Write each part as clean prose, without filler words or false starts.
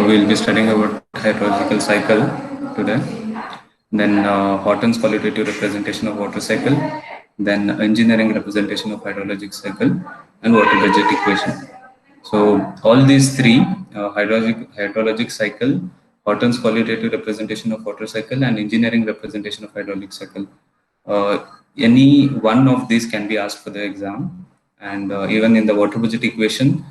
we'll be studying about hydrological cycle today. Then Hortons qualitative representation of water cycle. Then engineering representation of hydrologic cycle and water budget equation. So all these three, hydrologic cycle, Horton's qualitative representation of water cycle, and engineering representation of hydraulic cycle. Any one of these can be asked for the exam, and even in the water budget equation,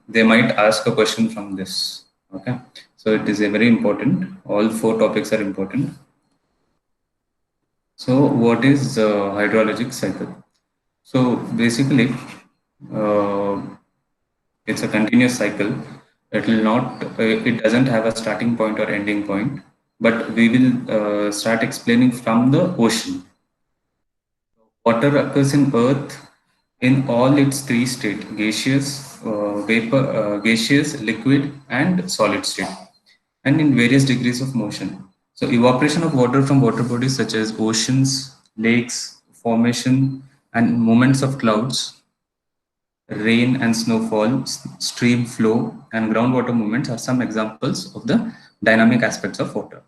they might ask a question from this. Okay, so it is a very important. All four topics are important. So what is hydrologic cycle? So basically, it's a continuous cycle. It will not. It doesn't have a starting point or ending point. But we will start explaining from the ocean. Water occurs in Earth in all its three states: gaseous, gaseous, liquid, and solid state, and in various degrees of motion. So evaporation of water from water bodies such as oceans, lakes, formation, and movements of clouds, rain and snowfall, stream flow, and groundwater movements are some examples of the dynamic aspects of water.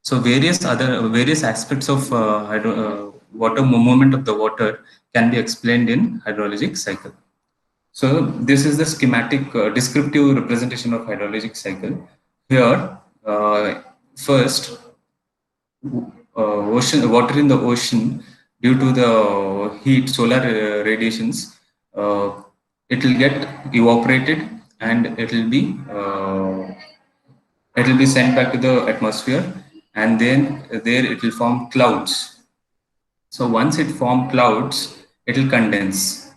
So various aspects of water movement of the water can be explained in hydrologic cycle. So this is the schematic descriptive representation of hydrologic cycle. Here, first, water in the ocean, due to the heat, solar radiations, it will get evaporated and it will be sent back to the atmosphere, and then there it will form clouds. So once it forms clouds, it will condense.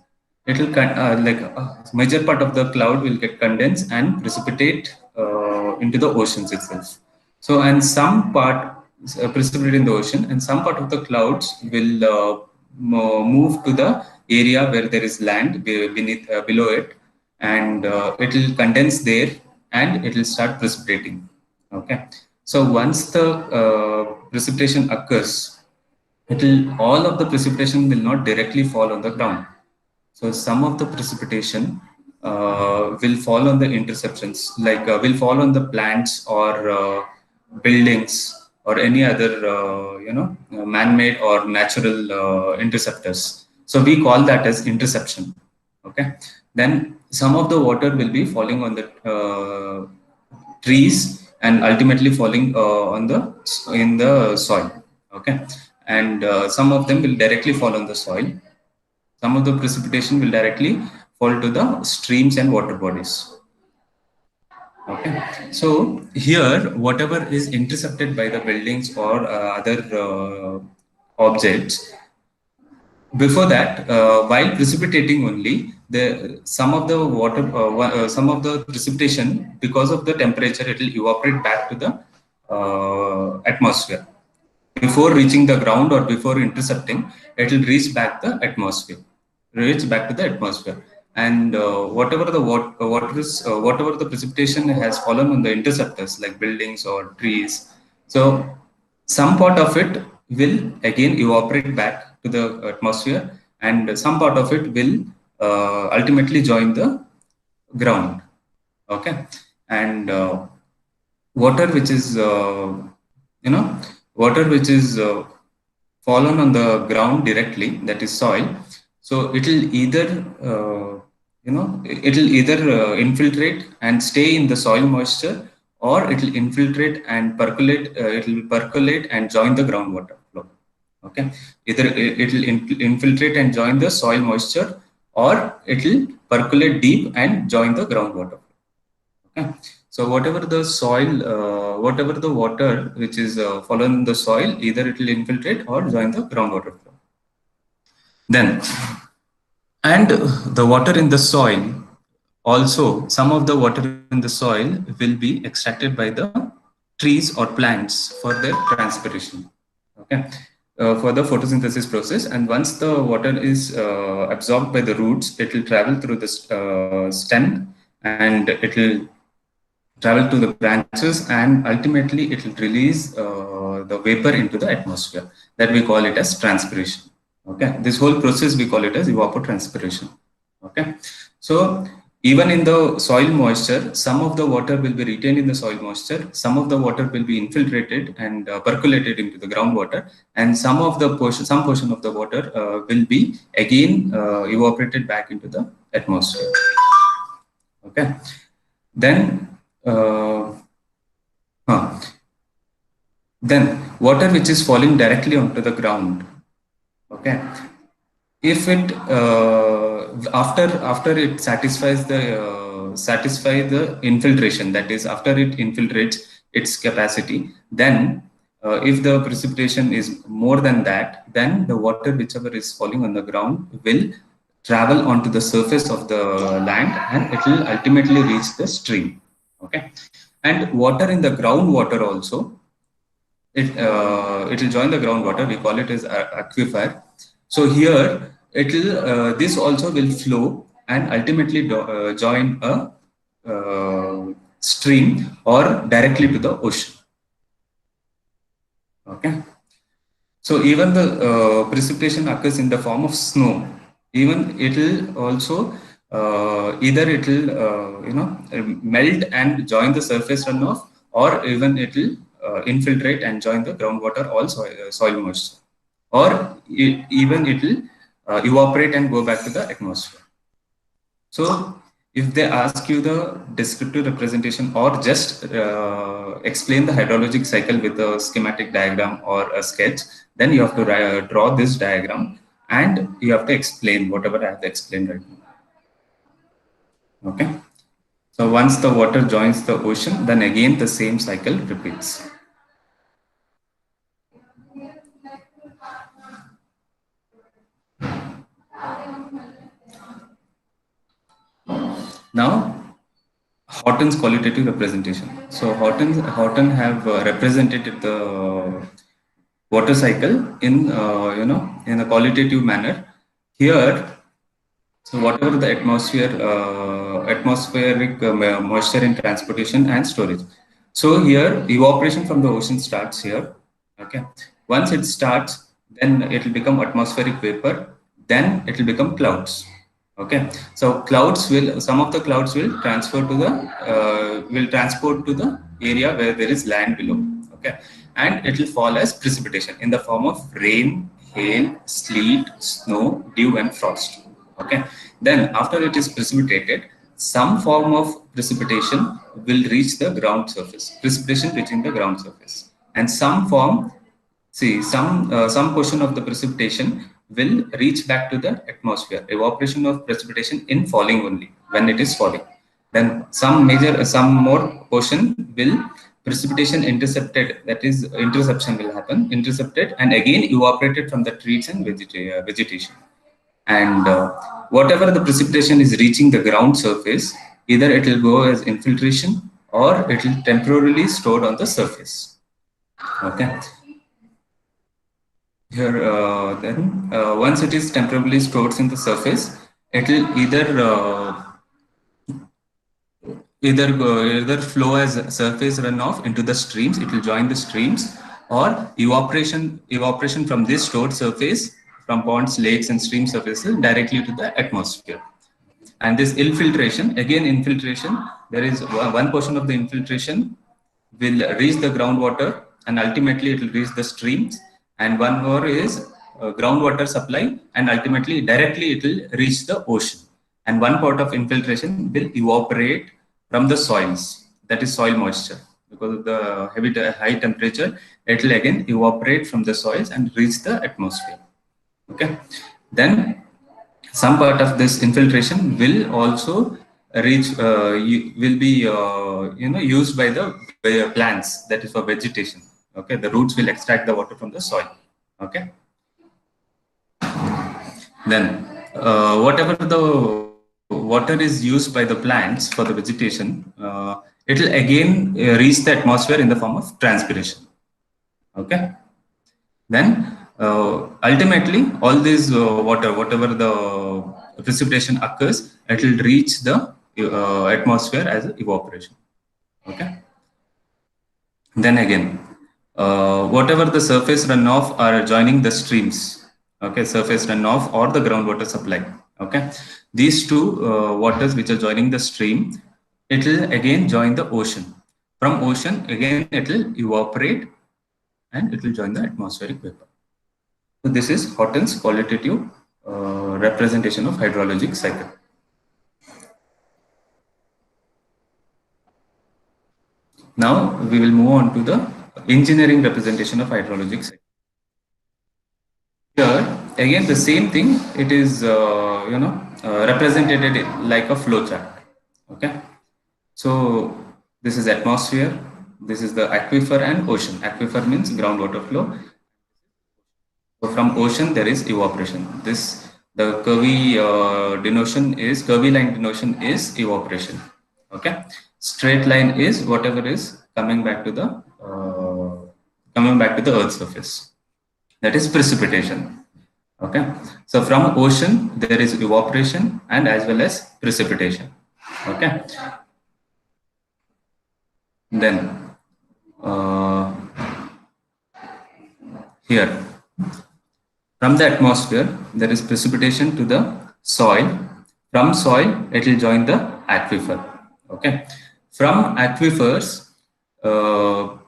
It will like a major part of the cloud will get condensed and precipitate into the oceans itself. So and some part precipitate in the ocean, and some part of the clouds will move to the area where there is land beneath below it, and it will condense there and it will start precipitating. Okay, so once the precipitation occurs, all of the precipitation will not directly fall on the ground. So some of the precipitation will fall on the interceptions, like will fall on the plants or buildings or any other man-made or natural interceptors. So we call that as interception. Okay. Then some of the water will be falling on the trees and ultimately falling in the soil. Okay. And some of them will directly fall on the soil. Some of the precipitation will directly fall to the streams and water bodies. Okay, so here whatever is intercepted by the buildings or other objects, before that, while precipitating only, some of the precipitation, because of the temperature, it will evaporate back to the atmosphere. Before reaching the ground or before intercepting, it will reach back to the atmosphere, and whatever the precipitation has fallen on the interceptors like buildings or trees, so some part of it will again evaporate back to the atmosphere, and some part of it will ultimately join the ground. Okay, and water which is fallen on the ground directly, that is soil, so it will either infiltrate and stay in the soil moisture, or it will infiltrate and percolate. It will percolate and join the groundwater flow. Okay, either it will infiltrate and join the soil moisture, or it will percolate deep and join the groundwater flow. Okay, so whatever the water which is fallen in the soil, either it will infiltrate or join the groundwater flow. Then, and the water in the soil, also some of the water in the soil will be extracted by the trees or plants for their transpiration. Okay, for the photosynthesis process, and once the water is absorbed by the roots, it will travel through the stem, and it will travel to the branches, and ultimately it will release the vapor into the atmosphere. That we call it as transpiration. Okay, this whole process we call it as evapotranspiration. Okay, so Even in the soil moisture, some of the water will be retained in the soil moisture, some of the water will be infiltrated and percolated into the groundwater, and some portion of the water will be again evaporated back into the atmosphere. Okay. Then, huh. Then water which is falling directly onto the ground. Okay. If it after it satisfy the infiltration, that is after it infiltrates its capacity, then if the precipitation is more than that, then the water whichever is falling on the ground will travel onto the surface of the land, and it will ultimately reach the stream. Okay. And water in the groundwater also, it will join the groundwater. We call it as aquifer. So here it will this also will flow and ultimately join a stream or directly to the ocean. Okay. So even the precipitation occurs in the form of snow. Even it will also either it will melt and join the surface runoff, or even it will infiltrate and join the groundwater or soil moisture, or even it will evaporate and go back to the atmosphere. So if they ask you the descriptive representation or just explain the hydrologic cycle with a schematic diagram or a sketch, then you have to draw this diagram and you have to explain whatever I have explained right now. Okay. So once the water joins the ocean, then again the same cycle repeats. Now, Horton's qualitative representation. So Horton have represented the water cycle in in a qualitative manner. Here, so whatever the atmospheric moisture in transportation and storage. So here evaporation from the ocean starts here. Okay. Once it starts, then it will become atmospheric vapor. Then it will become clouds. Okay. So some of the clouds will transport to the area where there is land below. Okay. And it will fall as precipitation in the form of rain, hail, sleet, snow, dew, and frost. Okay. Then after it is precipitated, some form of precipitation will reach the ground surface. Precipitation reaching the ground surface, and some portion of the precipitation will reach back to the atmosphere. Evaporation of precipitation in falling only when it is falling. Then some more portion will precipitation intercepted. That is interception will happen. Intercepted and again evaporated from the trees and vegetation. And whatever the precipitation is reaching the ground surface, either it will go as infiltration or it will temporarily stored on the surface. Okay. Here then once it is temporarily stored in the surface, it will either flow as surface runoff into the streams. It will join the streams, or evaporation from this stored surface from ponds, lakes, and stream surfaces directly to the atmosphere. And this infiltration, there is one portion of the infiltration will reach the groundwater, and ultimately it will reach the streams, and one more is groundwater supply, and ultimately directly it will reach the ocean. And one part of infiltration will evaporate from the soils, that is soil moisture. Because of the high temperature, it will again evaporate from the soils and reach the atmosphere. Okay. Then some part of this infiltration will also will be used by the plants, that is for vegetation. Okay. The roots will extract the water from the soil. Okay. Then whatever the water is used by the plants for the vegetation, it will again reach the atmosphere in the form of transpiration. Okay. Then ultimately all this water, whatever the precipitation occurs, it will reach the atmosphere as evaporation. Okay. Then again, whatever the surface runoff are joining the streams. Okay, surface runoff or the groundwater supply. Okay, these two waters which are joining the stream, it will again join the ocean. From ocean, again it will evaporate and it will join the atmospheric vapor. So this is Hortons qualitative representation of hydrologic cycle. Now we will move on to the engineering representation of hydrologic cycle. Here again the same thing. It is represented like a flow chart. Okay. So this is atmosphere. This is the aquifer and ocean. Aquifer means groundwater flow. So from ocean there is evaporation. This the curvy curvy line denotion is evaporation. Okay, straight line is whatever is coming back to the Earth's surface. That is precipitation. Okay, so from ocean there is evaporation and as well as precipitation. Okay, then here from the atmosphere, there is precipitation to the soil. From soil, it will join the aquifer. Okay. From aquifers, uh,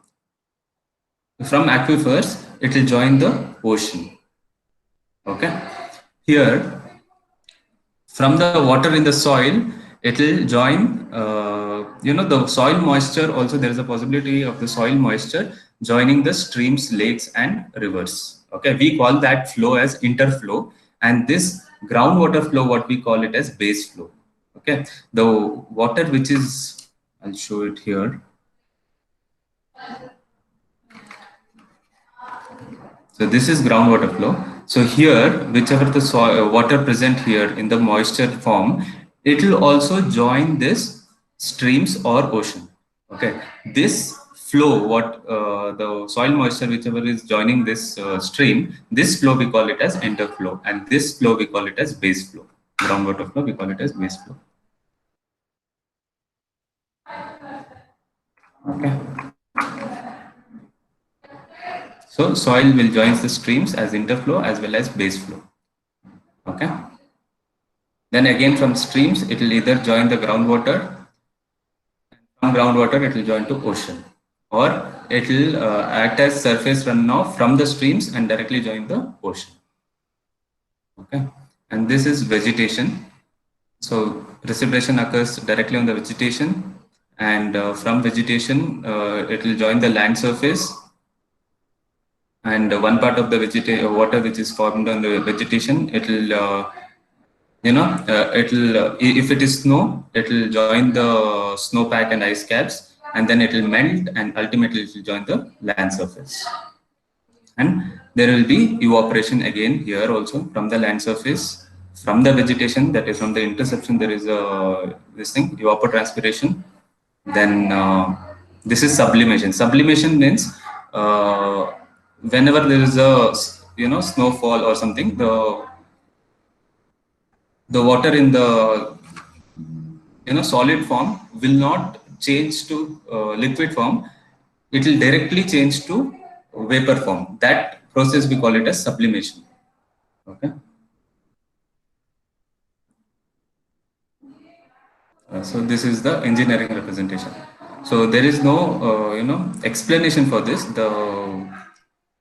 it will join the ocean. Okay. Here, from the water in the soil, it will join. The soil moisture. Also, there is a possibility of the soil moisture joining the streams, lakes, and rivers. Okay, we call that flow as interflow, and this groundwater flow, what we call it as base flow. Okay, the water which is, I'll show it here. So this is groundwater flow. So here, whichever the soil, water present here in the moisture form, it will also join this streams or ocean. Okay, this flow, the soil moisture, whichever is joining this stream, this flow we call it as interflow, and this flow we call it as base flow. Groundwater flow we call it as base flow. Okay. So soil will join the streams as interflow as well as base flow. Okay. Then again from streams, it will either join the groundwater. From groundwater, it will join to ocean, or it will act as surface runoff from the streams and directly join the ocean. Okay. And this is vegetation. So precipitation occurs directly on the vegetation, and from vegetation, it will join the land surface. And one part of the water which is formed on the vegetation, it will, if it is snow, it will join the snowpack and ice caps, and then it will melt, and ultimately it will join the land surface. And there will be evaporation again here also from the land surface, from the vegetation, that is from the interception, there is this thing, evapotranspiration. Then this is sublimation. Sublimation means whenever there is a snowfall or something, the water in the solid form will not change to liquid form. It will directly change to vapor form. That process we call it as sublimation. Okay. So this is the engineering representation. So there is no explanation for this. The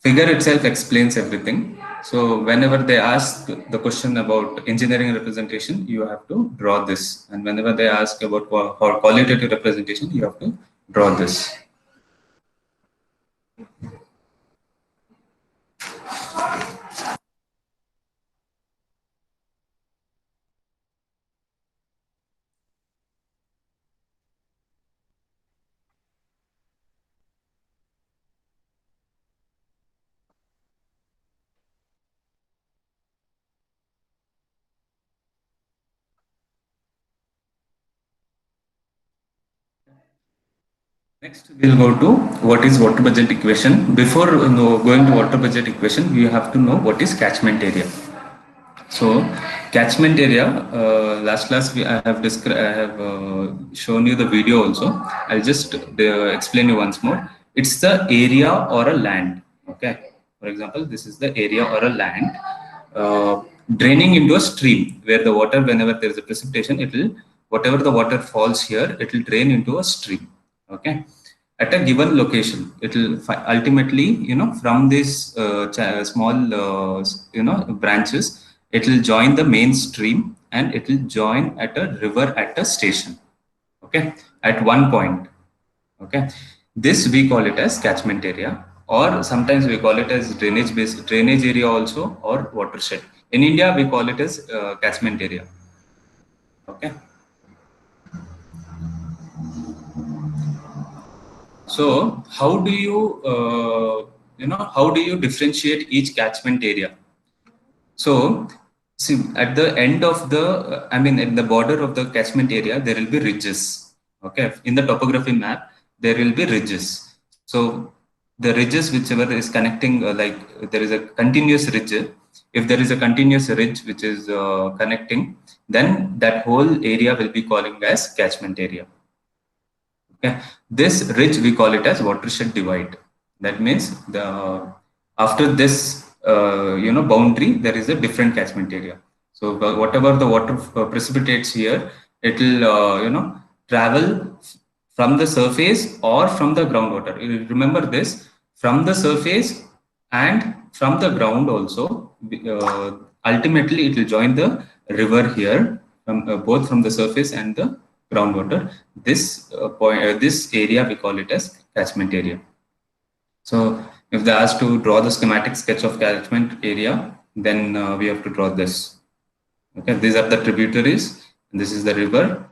figure itself explains everything. So whenever they ask the question about engineering representation, you have to draw this. And whenever they ask about qualitative representation, you have to draw this. Next, we'll go to what is water budget equation. Before going to water budget equation, we have to know what is catchment area. So, catchment area. Last class I have shown you the video also. I'll just explain you once more. It's the area or a land. Okay. For example, this is the area or a land. draining into a stream where the water, whenever there is a precipitation, it will, whatever the water falls here, it will drain into a stream. Okay, at a given location, it will ultimately, from this small, branches, it will join the main stream and it will join at a river at a station. Okay, at one point. Okay, this we call it as catchment area, or sometimes we call it as drainage area also, or watershed. In India, we call it as catchment area. Okay, so how do you differentiate each catchment area? So, see, at the end of the, at the border of the catchment area, there will be ridges. Okay, in the topography map, there will be ridges. So, the ridges, whichever is connecting, there is a continuous ridge. If there is a continuous ridge which is connecting, then that whole area will be calling as catchment area. Okay, this ridge we call it as watershed divide. That means the after this boundary, there is a different catchment area. So whatever the water precipitates here, it will travel from the surface or from the groundwater. You remember this, from the surface and from the ground also. Ultimately, it will join the river here, from both from the surface and the groundwater. This this area we call it as catchment area. So if they ask to draw the schematic sketch of catchment area, then we have to draw this. Okay, these are the tributaries. This is the river.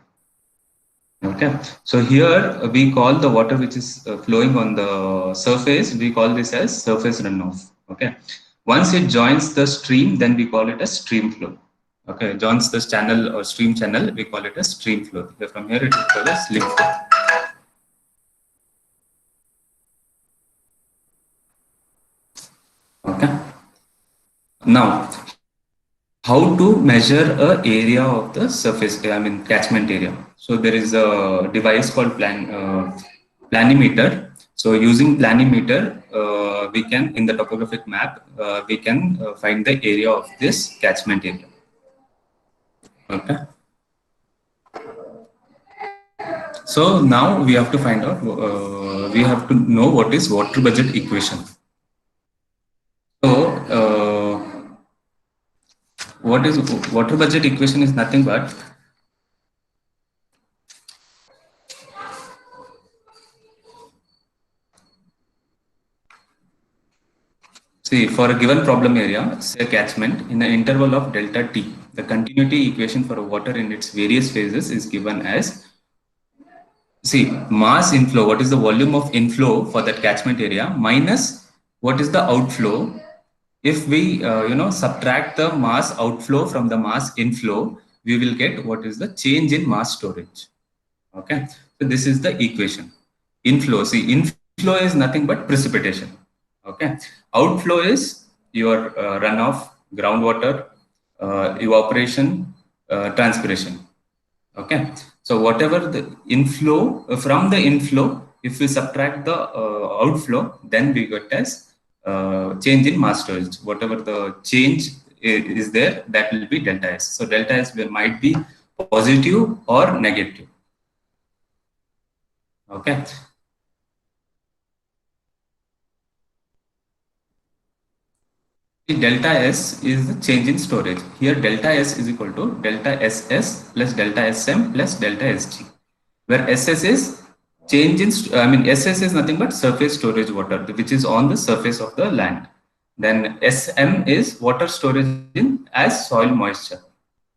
Okay, so here we call the water which is flowing on the surface, we call this as surface runoff. Okay, once it joins the stream, then we call it a stream flow. Okay, joins this channel or stream channel, we call it a stream flow. From here, it is called a slip flow. Okay. Now, how to measure a area of the surface? Catchment area. So there is a device called planimeter. So using planimeter, we can, in the topographic map, we can find the area of this catchment area. Okay. So now we have to find out, we have to know what is water budget equation. So what is water budget equation is nothing but see, for a given problem area, say a catchment, in an interval of delta t, the continuity equation for water in its various phases is given as, see, mass inflow, what is the volume of inflow for that catchment area, minus what is the outflow. If we subtract the mass outflow from the mass inflow, we will get what is the change in mass storage. Okay, so this is the equation. Inflow, see, inflow is nothing but precipitation. Okay, outflow is your runoff, groundwater, evaporation, transpiration. Okay, so whatever the inflow, from the inflow, if we subtract the outflow, then we get as change in mass storage. Whatever the change is there, that will be delta S. So delta S might be positive or negative. Okay. Delta S is the change in storage. Here delta S is equal to delta SS plus delta SM plus delta SG, where SS is change in, SS is nothing but surface storage water, which is on the surface of the land. Then SM is water storage in as soil moisture,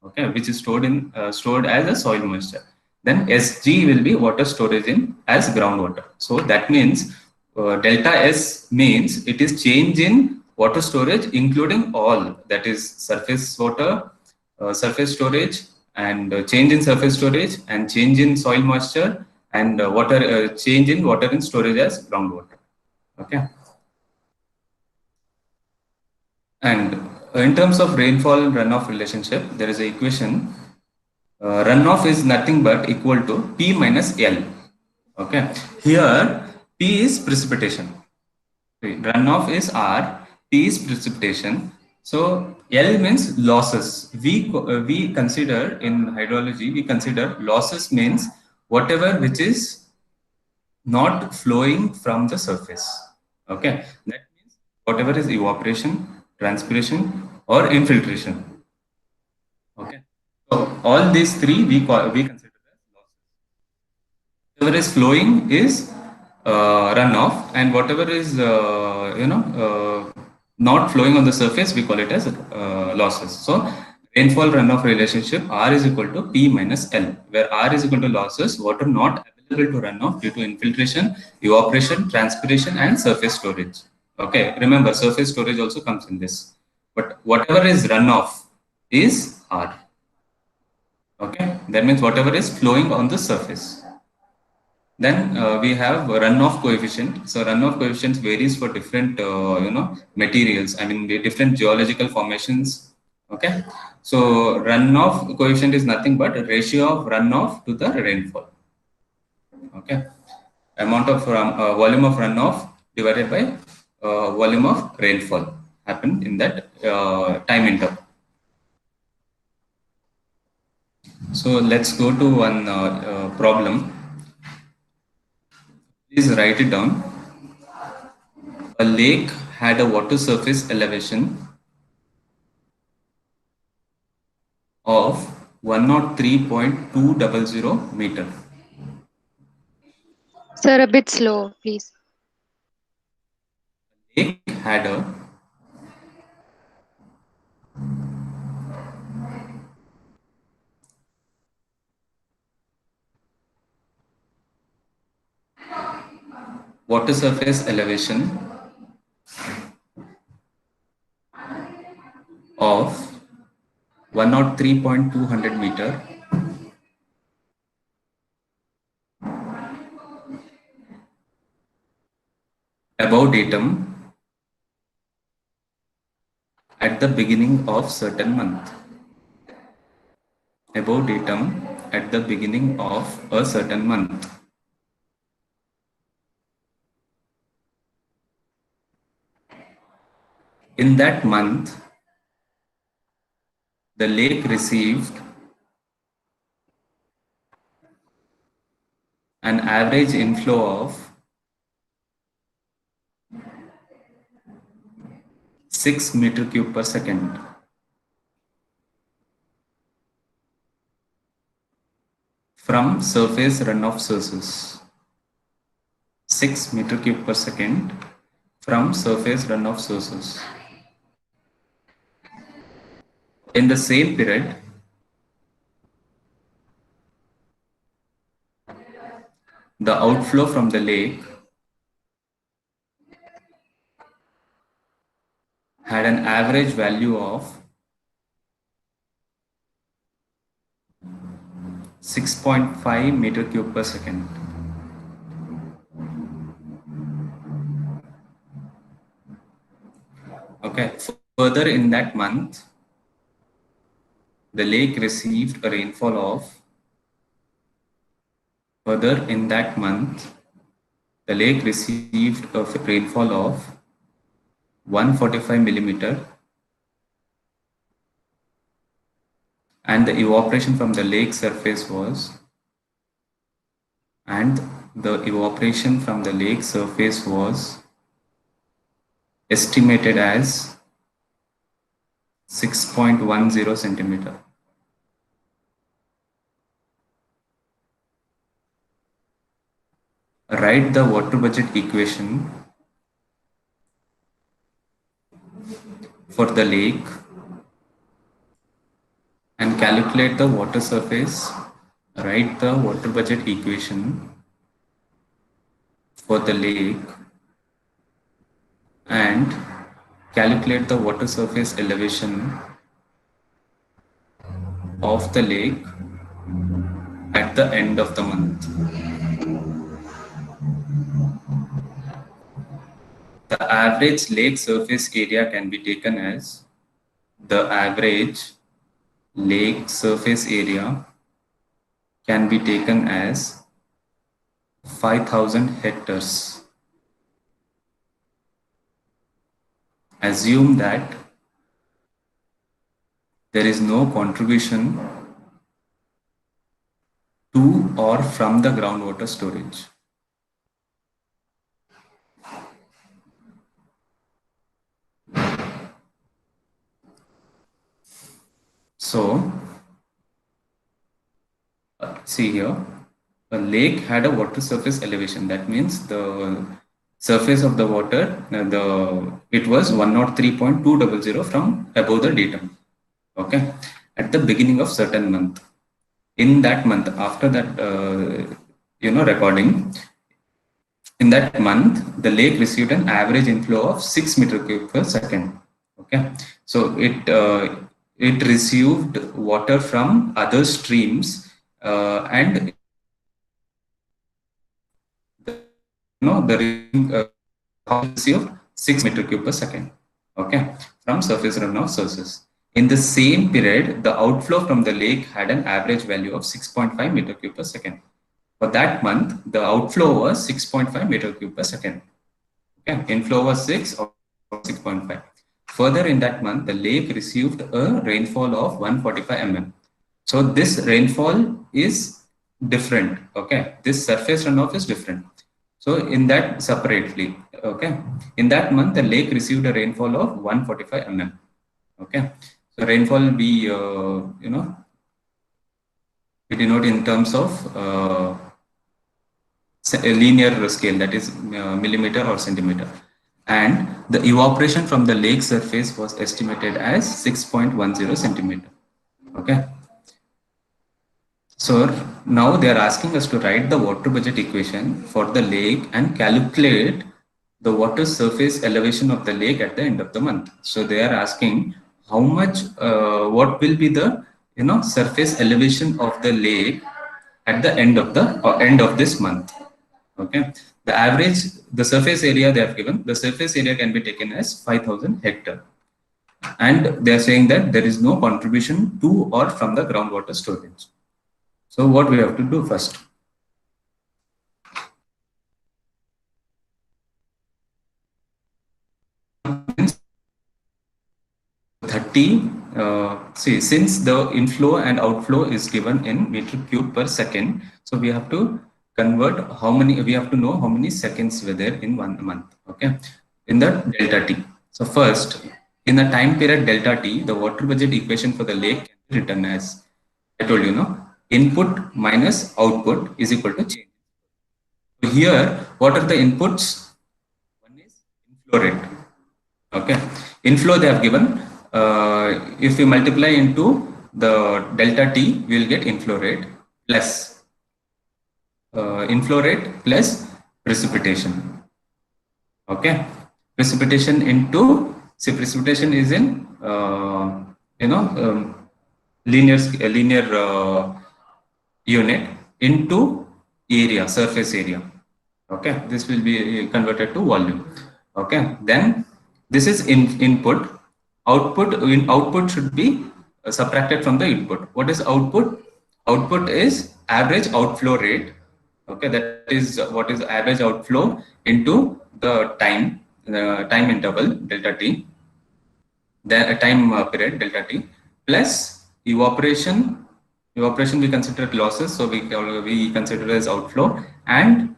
okay, which is stored as a soil moisture. Then SG will be water storage in as groundwater. So that means delta S means it is change in water storage, including all, that is surface water, surface storage, and change in surface storage, and change in soil moisture, and change in water in storage as groundwater. Okay. And in terms of rainfall and runoff relationship, there is an equation. Runoff is nothing but equal to P minus L. Okay. Here, P is precipitation. Runoff is R, P is precipitation. So L means losses. We consider in hydrology, we consider losses means whatever which is not flowing from the surface. Okay, that means whatever is evaporation, transpiration, or infiltration. Okay, so all these three we consider as losses. Whatever is flowing is runoff, and whatever is not flowing on the surface, we call it as losses. So rainfall runoff relationship, R is equal to P minus L, where R is equal to losses, water not available to runoff due to infiltration, evaporation, transpiration, and surface storage. Okay, remember surface storage also comes in this, but whatever is runoff is R. Okay, that means whatever is flowing on the surface. Then we have runoff coefficient. So runoff coefficient varies for different materials. I mean the different geological formations. Okay. So runoff coefficient is nothing but a ratio of runoff to the rainfall. Okay. Amount of volume of runoff divided by volume of rainfall happened in that time interval. So let's go to one problem. Please write it down. A lake had a water surface elevation of 103.200 meter. Sir, a bit slow, please. Lake had a water surface elevation of 103.200 meter above datum at the beginning of certain month. Above datum at the beginning of a certain month. In that month, the lake received an average inflow of 6 meter cube per second from surface runoff sources. 6 meter cube per second from surface runoff sources. In the same period, the outflow from the lake had an average value of 6.5 meter cube per second. Okay, further in that month, the lake received a rainfall of, further in that month, the lake received a rainfall of 145 millimeter, and the evaporation from the lake surface was, and the evaporation from the lake surface was estimated as 6.10 centimeter. Write the water budget equation for the lake and calculate the water surface. Write the water budget equation for the lake and calculate the water surface elevation of the lake at the end of the month. The average lake surface area can be taken as the average lake surface area can be taken as 5,000 hectares. Assume that there is no contribution to or from the groundwater storage. So, see here, a lake had a water surface elevation. That means the surface of the water, it was 103.200 from above the datum. Okay, at the beginning of certain month. In that month, after that, recording, in that month, the lake received an average inflow of 6 meter cube per second. Okay, so it received water from other streams, and the received 6 meter cube per second. Okay, from surface runoff sources. In the same period, the outflow from the lake had an average value of 6.5 meter cube per second. For that month, the outflow was 6.5 meter cube per second. Okay, inflow was 6 or 6.5. Further, in that month, the lake received a rainfall of 145 mm. So this rainfall is different. Okay, this surface runoff is different. So in that separately, okay, in that month, the lake received a rainfall of 145 mm. Okay, so rainfall will be, we denote in terms of a linear scale, that is millimeter or centimeter. And the evaporation from the lake surface was estimated as 6.10 centimeter. Okay. So now they are asking us to write the water budget equation for the lake and calculate the water surface elevation of the lake at the end of the month. So they are asking how much, what will be the surface elevation of the lake at the end of this month. Okay, the average, the surface area they have given, the surface area can be taken as 5,000 hectare, and they are saying that there is no contribution to or from the groundwater storage. So what we have to do first? Means 30. See, since the inflow and outflow is given in meter cube per second, so we have to convert how many. We have to know how many seconds were there in 1 month. Okay, in the delta t. So first, in the time period delta t, the water budget equation for the lake can be written as, I told you, input minus output is equal to change. So here, what are the inputs? One is inflow rate. Okay, inflow they have given. If we multiply into the delta t, we will get inflow rate plus precipitation. Okay, precipitation into, see, precipitation is in linear unit into area, surface area. Okay, this will be converted to volume. Okay, then this is input. Output should be subtracted from the input. What is output? Output is average outflow rate. Okay, that is what is average outflow into the time interval delta t, the time period delta t, plus evaporation. Evaporation we consider losses, so we consider as outflow, and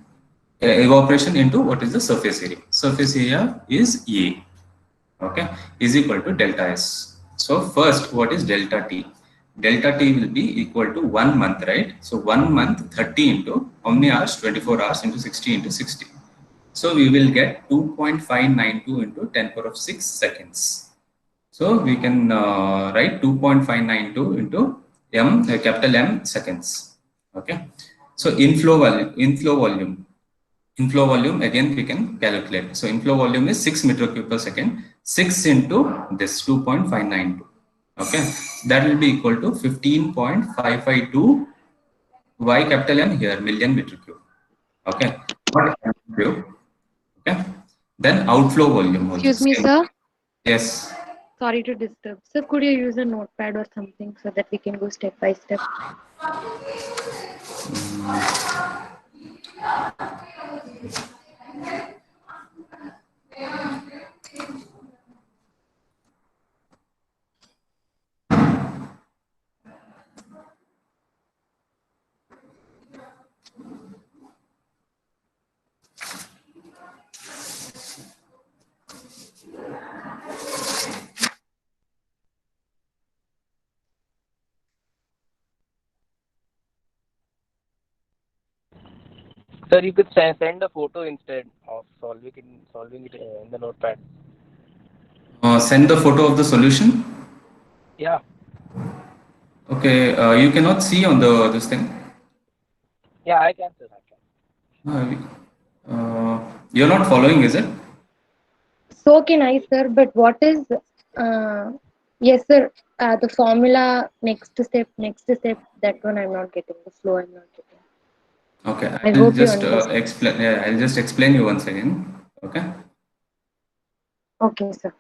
evaporation into what is the surface area. Surface area is A. Okay, is equal to delta S. So first, what is delta T? Delta T will be equal to 1 month, right? So 1 month 30 into how many hours? 24 hours into 60 into 60. So we will get 2.592 into 10 power of 6 seconds. So we can write 2.592 into capital M seconds. Okay. So inflow volume. Inflow volume again we can calculate. So inflow volume is 6 meter cube per second. 6 into this 2.592. Okay, that will be equal to 15.552. Why capital M here? Million meter cube. Okay, not cube. Okay, then outflow volume also. Excuse me, Same. sir. Yes. Sorry to disturb. Sir, could you use a notepad or something so that we can go step by step? Sir, you could send a photo instead of solving it in the notepad. Send the photo of the solution. Yeah, Okay, you cannot see on the this thing. yeah, I can, sir. I can. You're not following, is it? So can I, sir. But what is, uh, yes, sir. The formula, next step. That one I'm not getting. The flow I'm not getting. Okay, I I'll hope you just understand. explain. Yeah, I'll just explain you once again. Okay. Okay, sir.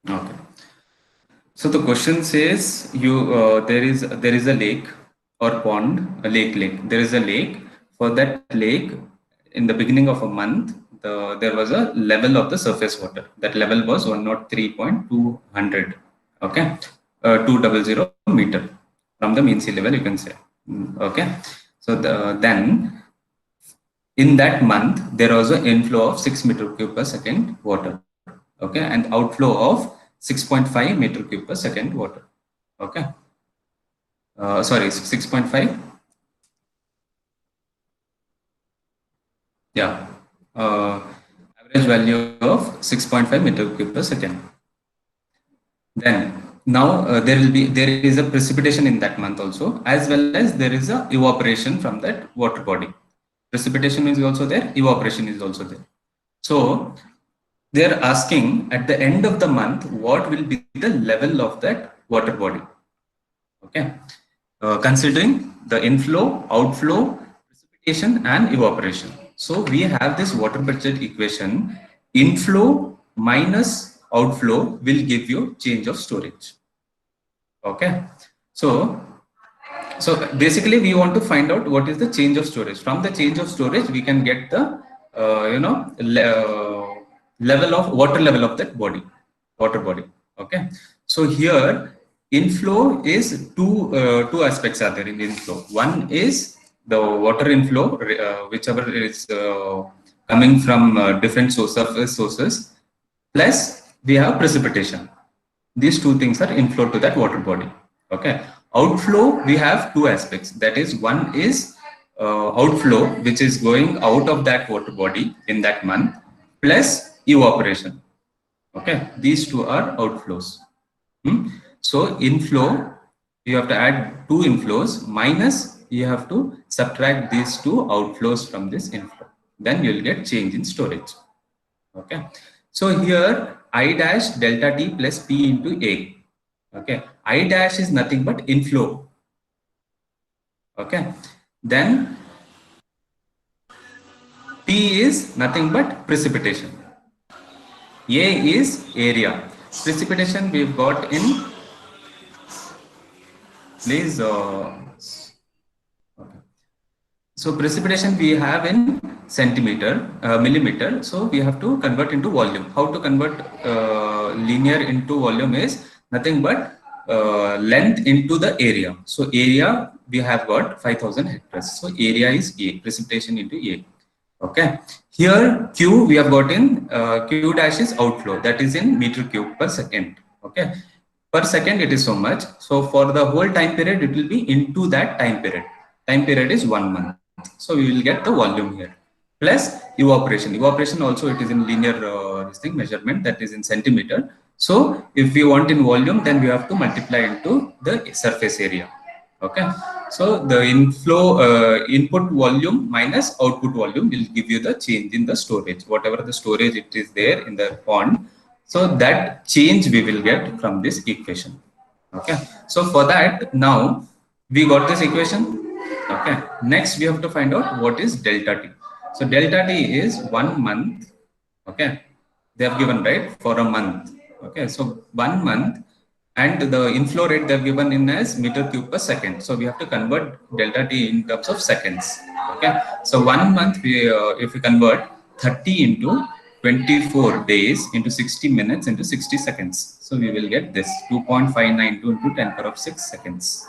Okay. So the question says there is a lake or pond, a lake. There is a lake. For that lake, in the beginning of a month, there was a level of the surface water. That level was 103.200. Okay, 200 meter from the mean sea level. You can say. Okay. So then in that month there was an inflow of 6 meter cube per second water, okay, and outflow of 6.5 meter cube per second water, okay. Sorry, 6.5, yeah. uh, Average value of 6.5 meter cube per second. Then now there is a precipitation in that month also, as well as there is a evaporation from that water body. Precipitation is also there, evaporation is also there. So they're asking at the end of the month what will be the level of that water body, okay, considering the inflow, outflow, precipitation and evaporation. So we have this water budget equation. Inflow minus outflow will give you change of storage, okay. So so basically we want to find out what is the change of storage. From the change of storage we can get the level of water level of that water body, okay. So here inflow is two aspects are there in inflow. One is the water inflow, whichever is coming from different surface sources, plus we have precipitation. These two things are inflow to that water body, okay. Outflow, we have two aspects. That is, one is outflow, which is going out of that water body in that month, plus evaporation, okay. These two are outflows. Hmm? So inflow, you have to add two inflows, minus you have to subtract these two outflows from this inflow, then you'll get change in storage, okay. So here I dash delta t plus p into a, okay. I dash is nothing but inflow, okay. Then p is nothing but precipitation. A is area. Precipitation we've got in, please, so precipitation we have in centimeter, millimeter. So we have to convert into volume. How to convert linear into volume is nothing but length into the area. So area we have got 5,000 hectares. So area is A, precipitation into A. Okay. Here Q we have got in Q dash is outflow. That is in meter cube per second. Okay. Per second it is so much. So for the whole time period it will be into that time period. Time period is 1 month. So we will get the volume here. Plus evaporation. Evaporation also it is in linear this thing measurement, that is in centimeter. So if we want in volume, then we have to multiply into the surface area. Okay. So the inflow input volume minus output volume will give you the change in the storage. Whatever the storage it is there in the pond, so that change we will get from this equation. Okay. So for that, now we got this equation. Okay. Next we have to find out what is delta t. So delta t is 1 month. Okay. They have given, right, for a month. Okay. So 1 month, and the inflow rate they have given in as meter cube per second. So we have to convert delta t in terms of seconds. Okay. So 1 month we if we convert 30 into 24 days into 60 minutes into 60 seconds. So we will get this 2.592 into 10 power of 6 seconds.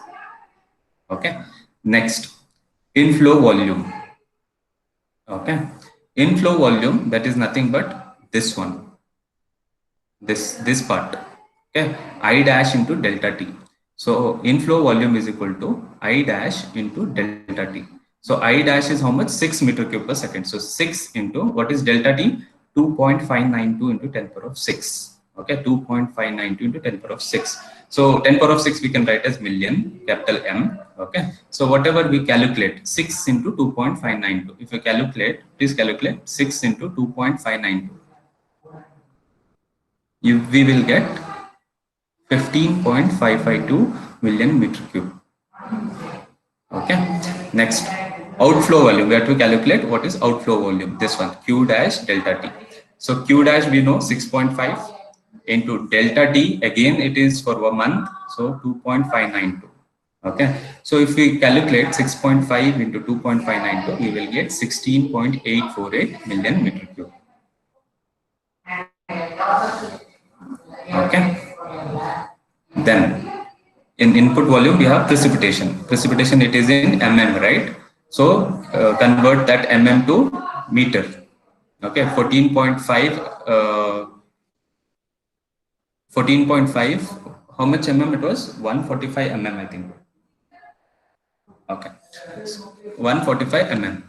Okay. Next, inflow volume. Okay. Inflow volume, that is nothing but this one, this part, okay. I dash into delta t. So inflow volume is equal to I dash into delta T. So I dash is how much? 6 meter cube per second. So 6 into what is delta T? 2.592 into 10 power of 6. Okay, 2.592 into 10 power of 6. So 10 power of 6 we can write as million, capital M. Okay, so whatever we calculate, 6 into 2.592. If you calculate, please calculate 6 into 2.592. We will get 15.552 million meter cube. Okay, next, outflow volume. We have to calculate what is outflow volume. This one, Q dash delta T. So Q dash we know 6.5 into delta T, again it is for a month, so 2.592. Okay, so if we calculate 6.5 into 2.592, we will get 16.848 million meter cube. Okay, then in input volume we have precipitation. Precipitation, it is in mm, right? So convert that mm to meter. Okay, 14.5 14.5, how much mm it was? 145 mm, I think. Okay, 145 mm.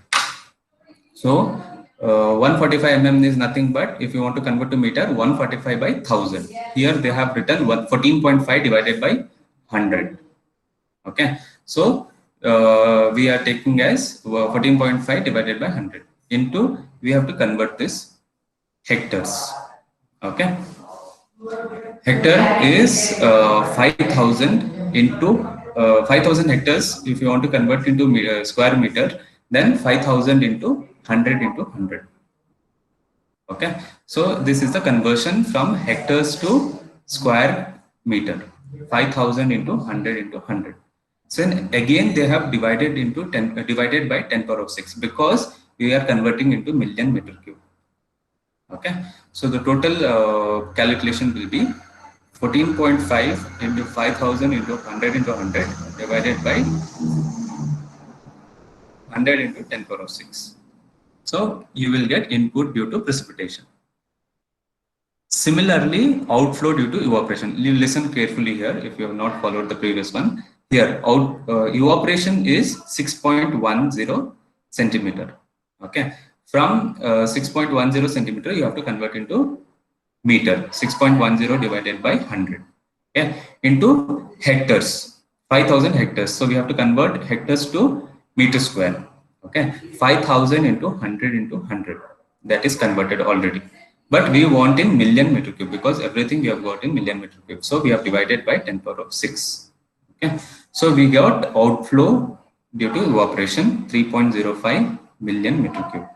So 145 mm is nothing but, if you want to convert to meter, 145 by 1000. Here they have written 14.5 divided by 100. Okay, so we are taking as 14.5 divided by 100 into, we have to convert this hectares. Okay, hectare is 5000 into 5000 hectares. If you want to convert into square meter, then 5000 into 100 into 100. Okay, so this is the conversion from hectares to square meter, 5000 into 100 into 100. So again they have divided into 10, divided by 10 power of 6, because we are converting into million meter cube. Okay, so the total calculation will be 14.5 into 5000 into 100 into 100 divided by 100 into 10 power of 6. So you will get input due to precipitation. Similarly, outflow due to evaporation. You listen carefully here if you have not followed the previous one. Here, evaporation is 6.10 centimeter. Okay, from 6.10 centimeter, you have to convert into meter. 6.10 divided by 100. Okay, into hectares. 5000 hectares. So we have to convert hectares to meter square. Okay, 5000 into 100 into 100. That is converted already. But we want in million meter cube, because everything we have got in million meter cube. So we have divided by 10 power of 6. Okay, so we got outflow due to evaporation 3.05 million meter cube.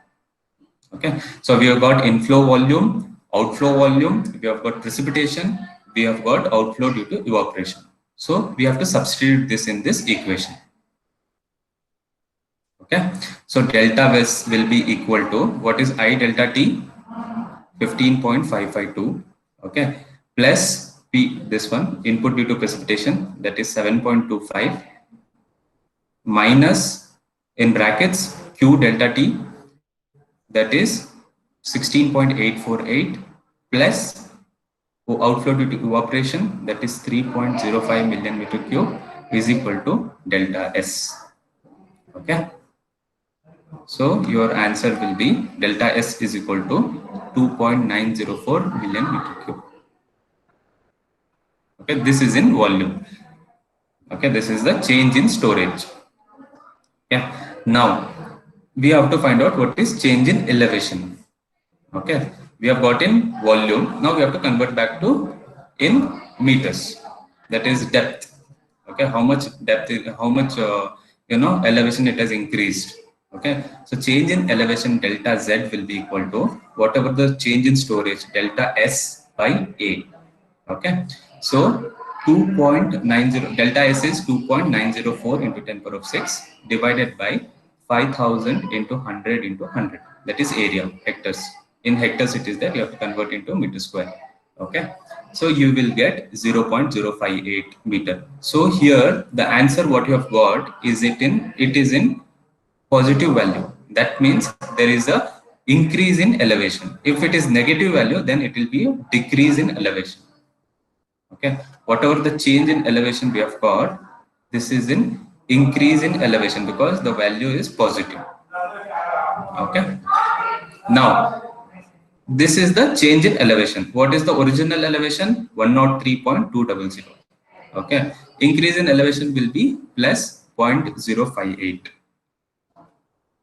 Okay, so we have got inflow volume, outflow volume, we have got precipitation, we have got outflow due to evaporation. So we have to substitute this in this equation. Okay, so delta S will be equal to, what is I delta T? 15.552. Okay, plus P, this one, input due to precipitation, that is 7.25, minus in brackets Q delta T, that is 16.848, plus outflow due to evaporation, that is 3.05 million meter cube, is equal to delta S. Okay, so your answer will be delta S is equal to 2.904 million meter cube. Okay, this is in volume. Okay, this is the change in storage. Yeah, now we have to find out what is change in elevation. Okay, we have got in volume. Now we have to convert back to in meters. That is depth. Okay, how much depth is, how much elevation it has increased. Okay, so change in elevation delta Z will be equal to whatever the change in storage delta S by A. Okay, so 2.90, delta S is 2.904 into 10 power of 6 divided by 5000 into 100 into 100. That is area, hectares. In hectares it is that you have to convert into meter square. Okay, so you will get 0.058 meter. So here the answer what you have got is it is in positive value. That means there is a increase in elevation. If it is negative value, then it will be a decrease in elevation. Okay. Okay, whatever the change in elevation we have got, this is in increase in elevation because the value is positive. Okay, now this is the change in elevation. What is the original elevation? 103.200. Okay, increase in elevation will be plus 0.058.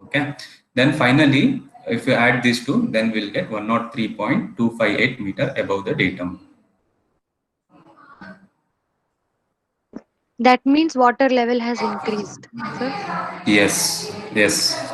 Okay, then finally, if you add these two, then we'll get 103.258 meter above the datum. That means water level has increased, sir. Yes, yes.